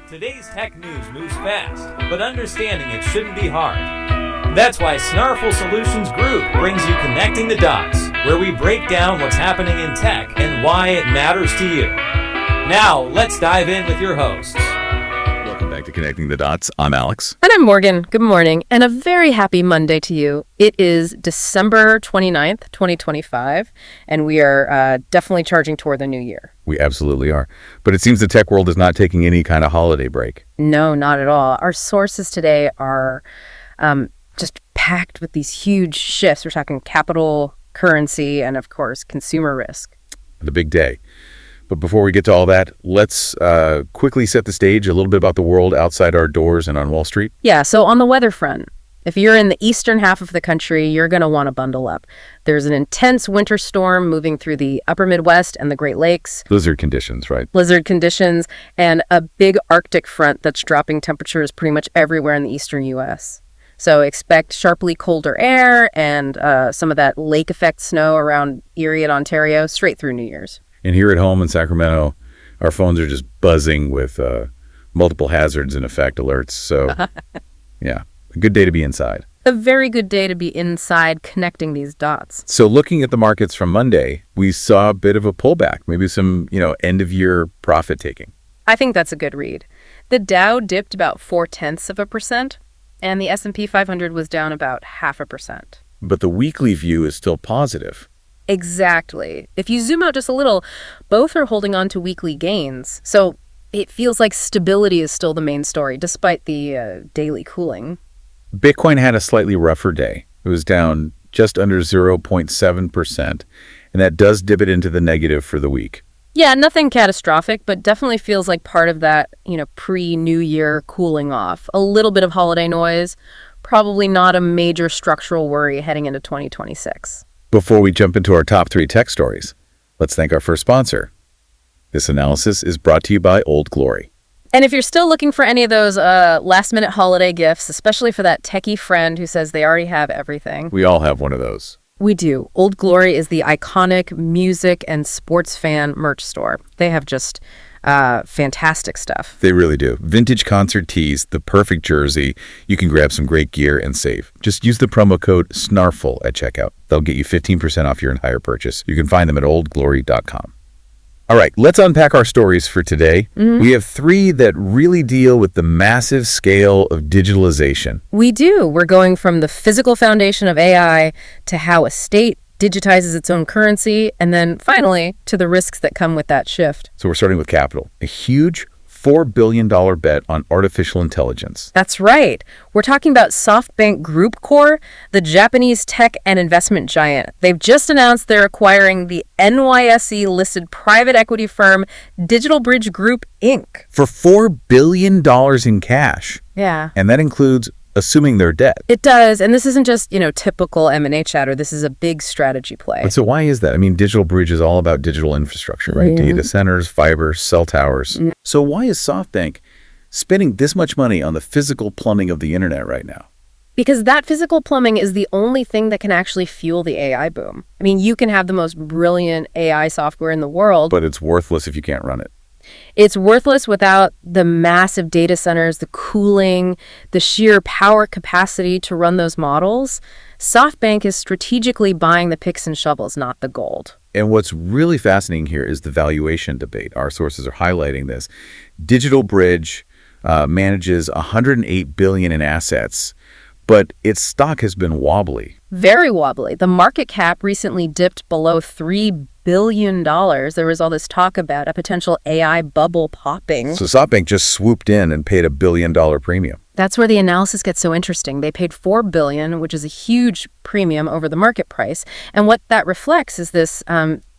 Today's tech news moves fast, but understanding it shouldn't be hard. That's why Snarful Solutions Group brings you Connecting the Dots, where we break down what's happening in tech and why it matters to you. Now, let's dive in with your hosts. Welcome back to Connecting the Dots. I'm Alex. And I'm Morgan. Good morning, and a very happy Monday to you. It is December 29th, 2025, and we are definitely charging toward the new year. We absolutely are. But it seems the tech world is not taking any kind of holiday break. No, not at all. Our sources today are just packed with these huge shifts. We're talking capital, currency, and of course, consumer risk. The big day. But before we get to all that, let's quickly set the stage a little bit about the world outside our doors and on Wall Street. Yeah, so on the weather front, if you're in the eastern half of the country, you're going to want to bundle up. There's an intense winter storm moving through the upper Midwest and the Great Lakes. Blizzard conditions, right? Blizzard conditions, and a big Arctic front that's dropping temperatures pretty much everywhere in the eastern U.S. So expect sharply colder air and some of that lake effect snow around Erie and Ontario straight through New Year's. And here at home in Sacramento, our phones are just buzzing with multiple hazards and effect alerts. So, yeah, a good day to be inside. A very good day to be inside connecting these dots. So looking at the markets from Monday, we saw a bit of a pullback, maybe some, end-of-year profit taking. I think that's a good read. The Dow dipped about 0.4%, and the S&P 500 was down about 0.5%. But the weekly view is still positive. Exactly. If you zoom out just a little, both are holding on to weekly gains. So it feels like stability is still the main story, despite the daily cooling. Bitcoin had a slightly rougher day. It was down just under 0.7%, and that does dip it into the negative for the week. Yeah, nothing catastrophic, but definitely feels like part of that, pre-New Year cooling off. A little bit of holiday noise, probably not a major structural worry heading into 2026. Before we jump into our top 3 tech stories, let's thank our first sponsor. This analysis is brought to you by Old Glory. And if you're still looking for any of those last-minute holiday gifts, especially for that techie friend who says they already have everything. We all have one of those. We do. Old Glory is the iconic music and sports fan merch store. They have just fantastic stuff. They really do. Vintage concert tees, the perfect jersey. You can grab some great gear and save. Just use the promo code SNARFUL at checkout. They'll get you 15% off your entire purchase. You can find them at oldglory.com. All right, let's unpack our stories for today. We have 3 that really deal with the massive scale of digitalization. We do. We're going from the physical foundation of AI to how a state digitizes its own currency, and then finally to the risks that come with that shift. So we're starting with capital, a huge $4 billion bet on artificial intelligence. That's right. We're talking about SoftBank Group Corp, the Japanese tech and investment giant. They've just announced they're acquiring the NYSE-listed private equity firm DigitalBridge Group, Inc. For $4 billion in cash. Yeah. And that includes assuming their debt. It does. And this isn't just, typical M&A chatter. This is a big strategy play. But so why is that? I mean, DigitalBridge is all about digital infrastructure, right? Data centers, fiber, cell towers. So why is SoftBank spending this much money on the physical plumbing of the internet right now? Because that physical plumbing is the only thing that can actually fuel the AI boom. I mean, you can have the most brilliant AI software in the world, But it's worthless if you can't run it. It's worthless without the massive data centers, the cooling, the sheer power capacity to run those models. SoftBank is strategically buying the picks and shovels, not the gold. And what's really fascinating here is the valuation debate. Our sources are highlighting this. DigitalBridge manages $108 billion in assets, but its stock has been wobbly. Very wobbly. The market cap recently dipped below $3 billion. There was all this talk about a potential AI bubble popping. So SoftBank just swooped in and paid $1 billion premium. That's where the analysis gets so interesting. They paid $4 billion, which is a huge premium over the market price. And what that reflects is this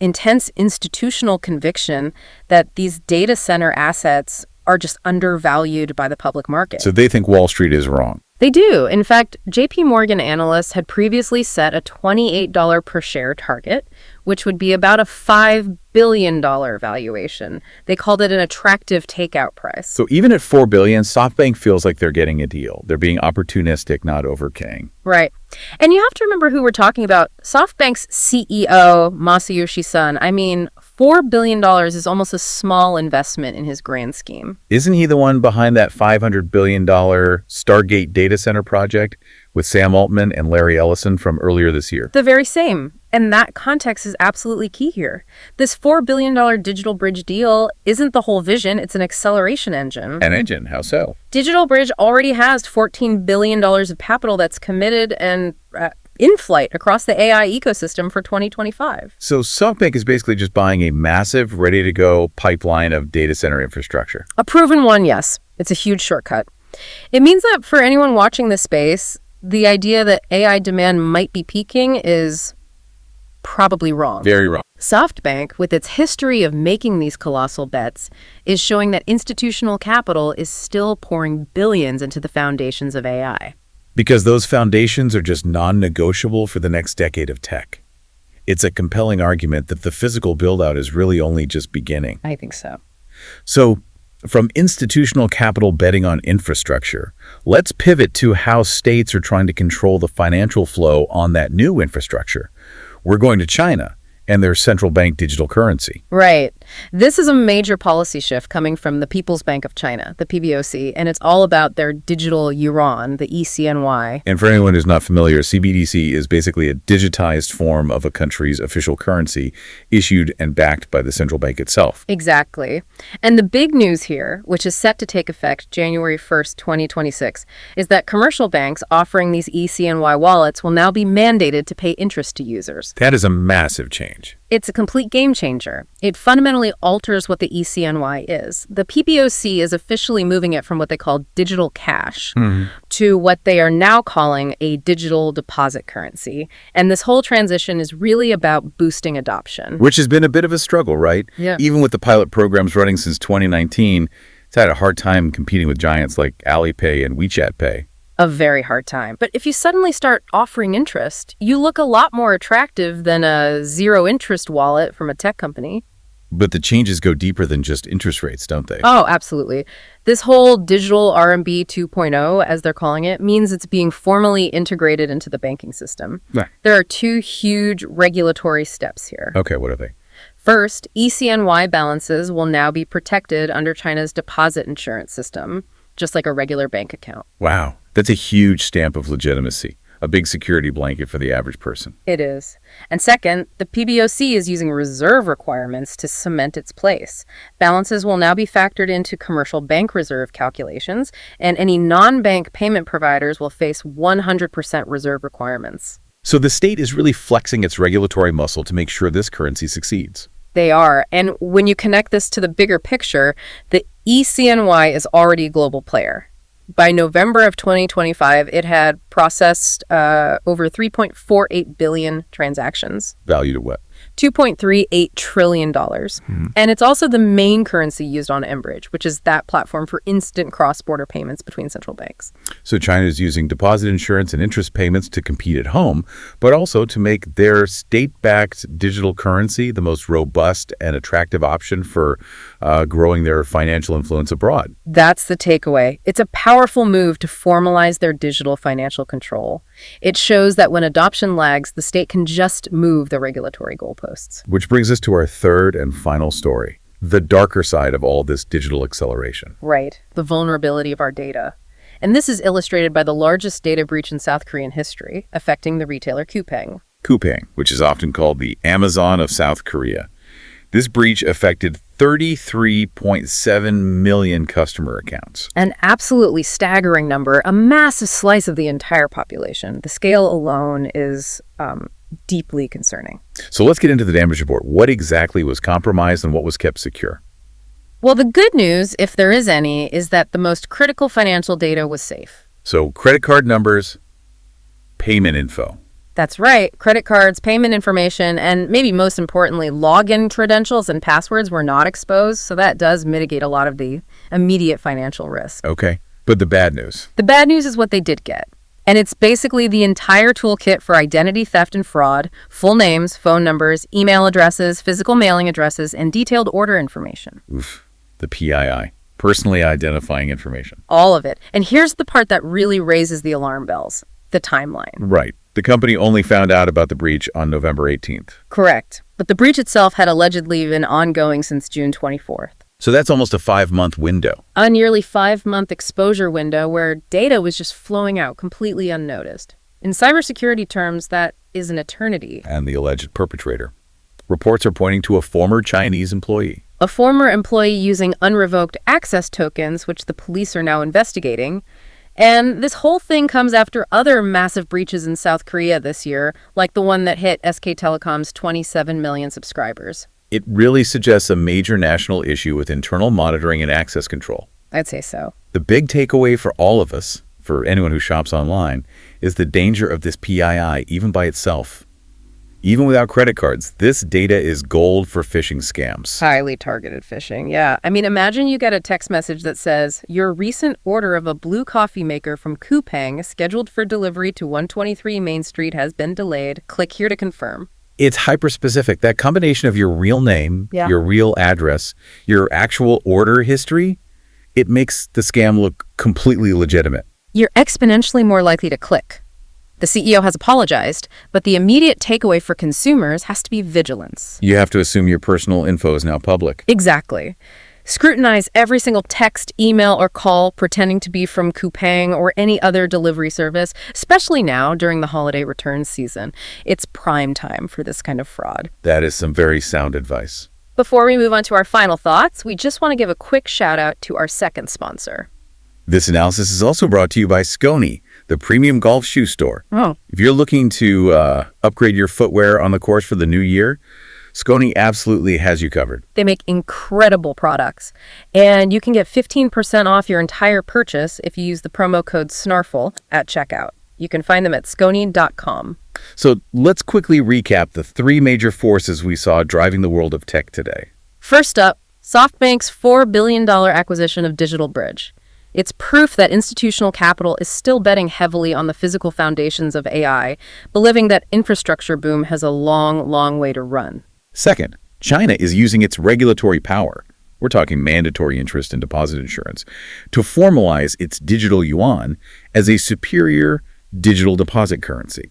intense institutional conviction that these data center assets are just undervalued by the public market. So they think Wall Street is wrong. They do. In fact, JP Morgan analysts had previously set a $28 per share target, which would be about a $5 billion valuation. They called it an attractive takeout price. So even at $4 billion, SoftBank feels like they're getting a deal. They're being opportunistic, not overpaying. Right. And you have to remember who we're talking about. SoftBank's CEO, Masayoshi Son, $4 billion is almost a small investment in his grand scheme. Isn't he the one behind that $500 billion Stargate data center project with Sam Altman and Larry Ellison from earlier this year? The very same. And that context is absolutely key here. This $4 billion DigitalBridge deal isn't the whole vision, it's an acceleration engine. An engine? How so? DigitalBridge already has $14 billion of capital that's committed and in flight across the AI ecosystem for 2025. So SoftBank is basically just buying a massive, ready-to-go pipeline of data center infrastructure. A proven one, yes. It's a huge shortcut. It means that for anyone watching this space, the idea that AI demand might be peaking is probably wrong. Very wrong. SoftBank, with its history of making these colossal bets, is showing that institutional capital is still pouring billions into the foundations of AI. Because those foundations are just non-negotiable for the next decade of tech. It's a compelling argument that the physical build-out is really only just beginning. I think so. So, from institutional capital betting on infrastructure, let's pivot to how states are trying to control the financial flow on that new infrastructure. We're going to China and their central bank digital currency. Right. This is a major policy shift coming from the People's Bank of China, the PBOC, and it's all about their digital yuan, the ECNY. And for anyone who's not familiar, CBDC is basically a digitized form of a country's official currency issued and backed by the central bank itself. Exactly. And the big news here, which is set to take effect January 1st, 2026, is that commercial banks offering these ECNY wallets will now be mandated to pay interest to users. That is a massive change. It's a complete game changer. It fundamentally alters what the ECNY is. The PBOC is officially moving it from what they call digital cash to what they are now calling a digital deposit currency. And this whole transition is really about boosting adoption. Which has been a bit of a struggle, right? Yeah. Even with the pilot programs running since 2019, it's had a hard time competing with giants like Alipay and WeChat Pay. A very hard time. But if you suddenly start offering interest, you look a lot more attractive than a zero-interest wallet from a tech company. But the changes go deeper than just interest rates, don't they? Oh, absolutely. This whole digital RMB 2.0, as they're calling it, means it's being formally integrated into the banking system. Yeah. There are two huge regulatory steps here. Okay, what are they? First, ECNY balances will now be protected under China's deposit insurance system, just like a regular bank account. Wow, that's a huge stamp of legitimacy, a big security blanket for the average person. It is. And second, the PBOC is using reserve requirements to cement its place. Balances will now be factored into commercial bank reserve calculations, and any non-bank payment providers will face 100% reserve requirements. So the state is really flexing its regulatory muscle to make sure this currency succeeds. They are. And when you connect this to the bigger picture, the ECNY is already a global player. By November of 2025, it had processed over 3.48 billion transactions. Valued at what? $2.38 trillion. And it's also the main currency used on Enbridge, which is that platform for instant cross-border payments between central banks. So China is using deposit insurance and interest payments to compete at home, but also to make their state-backed digital currency the most robust and attractive option for growing their financial influence abroad. That's the takeaway. It's a powerful move to formalize their digital financial control. It shows that when adoption lags, the state can just move the regulatory goalposts. Which brings us to our third and final story, the darker side of all this digital acceleration. Right, the vulnerability of our data. And this is illustrated by the largest data breach in South Korean history, affecting the retailer Coupang. Coupang, which is often called the Amazon of South Korea. This breach affected 33.7 million customer accounts. An absolutely staggering number, a massive slice of the entire population. The scale alone is deeply concerning. So let's get into the damage report. What exactly was compromised and what was kept secure? Well, the good news, if there is any, is that the most critical financial data was safe. So credit card numbers, payment info. That's right. Credit cards, payment information, and maybe most importantly, login credentials and passwords were not exposed, so that does mitigate a lot of the immediate financial risk. Okay, but the bad news. The bad news is what they did get. And it's basically the entire toolkit for identity theft and fraud, full names, phone numbers, email addresses, physical mailing addresses, and detailed order information. Oof, the PII, personally identifying information. All of it. And here's the part that really raises the alarm bells, the timeline. Right. The company only found out about the breach on November 18th. Correct. But the breach itself had allegedly been ongoing since June 24th. So that's almost a 5-month window. A nearly 5-month exposure window where data was just flowing out completely unnoticed. In cybersecurity terms, that is an eternity. And the alleged perpetrator. Reports are pointing to a former Chinese employee. A former employee using unrevoked access tokens, which the police are now investigating. And this whole thing comes after other massive breaches in South Korea this year, like the one that hit SK Telecom's 27 million subscribers. It really suggests a major national issue with internal monitoring and access control. I'd say so. The big takeaway for all of us, for anyone who shops online, is the danger of this PII even by itself. Even without credit cards, this data is gold for phishing scams. Highly targeted phishing, yeah. I mean, imagine you get a text message that says, your recent order of a blue coffee maker from Coupang scheduled for delivery to 123 Main Street has been delayed. Click here to confirm. It's hyper-specific. That combination of your real name, your real address, your actual order history, it makes the scam look completely legitimate. You're exponentially more likely to click. The CEO has apologized, but the immediate takeaway for consumers has to be vigilance. You have to assume your personal info is now public. Exactly. Scrutinize every single text, email, or call pretending to be from Coupang or any other delivery service, especially now during the holiday returns season. It's prime time for this kind of fraud. That is some very sound advice. Before we move on to our final thoughts, we just want to give a quick shout out to our second sponsor. This analysis is also brought to you by Skony, the premium golf shoe store. Oh. If you're looking to upgrade your footwear on the course for the new year, Skony absolutely has you covered. They make incredible products, and you can get 15% off your entire purchase if you use the promo code SNARFL at checkout. You can find them at skony.com. So let's quickly recap the 3 major forces we saw driving the world of tech today. First up, SoftBank's $4 billion acquisition of DigitalBridge. It's proof that institutional capital is still betting heavily on the physical foundations of AI, believing that infrastructure boom has a long, long way to run. Second, China is using its regulatory power, we're talking mandatory interest and deposit insurance, to formalize its digital yuan as a superior digital deposit currency.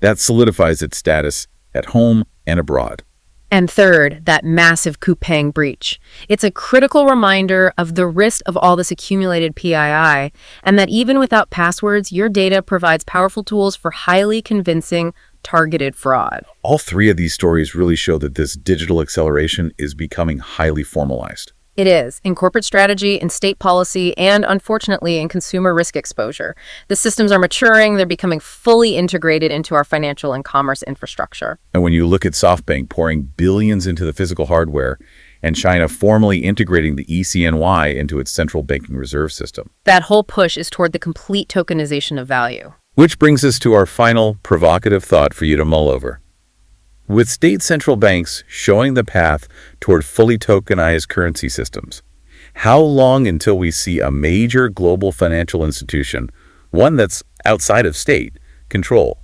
That solidifies its status at home and abroad. And third, that massive Coupang breach. It's a critical reminder of the risk of all this accumulated PII, and that even without passwords, your data provides powerful tools for highly convincing, targeted fraud. All 3 of these stories really show that this digital acceleration is becoming highly formalized. It is, in corporate strategy, in state policy, and unfortunately in consumer risk exposure. The systems are maturing, they're becoming fully integrated into our financial and commerce infrastructure. And when you look at SoftBank pouring billions into the physical hardware and China formally integrating the ECNY into its central banking reserve system, that whole push is toward the complete tokenization of value. Which brings us to our final provocative thought for you to mull over. With state central banks showing the path toward fully tokenized currency systems, how long until we see a major global financial institution, one that's outside of state control,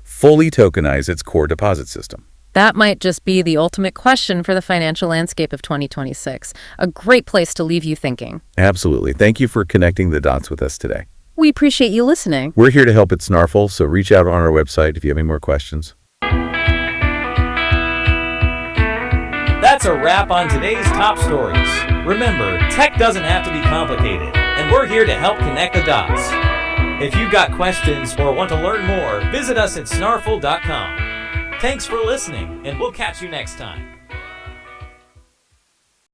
fully tokenize its core deposit system? That might just be the ultimate question for the financial landscape of 2026. A great place to leave you thinking. Absolutely. Thank you for connecting the dots with us today. We appreciate you listening. We're here to help at Snarful, so reach out on our website if you have any more questions. That's a wrap on today's top stories. Remember, tech doesn't have to be complicated, and we're here to help connect the dots. If you've got questions or want to learn more, visit us at snarful.com. Thanks for listening, and we'll catch you next time.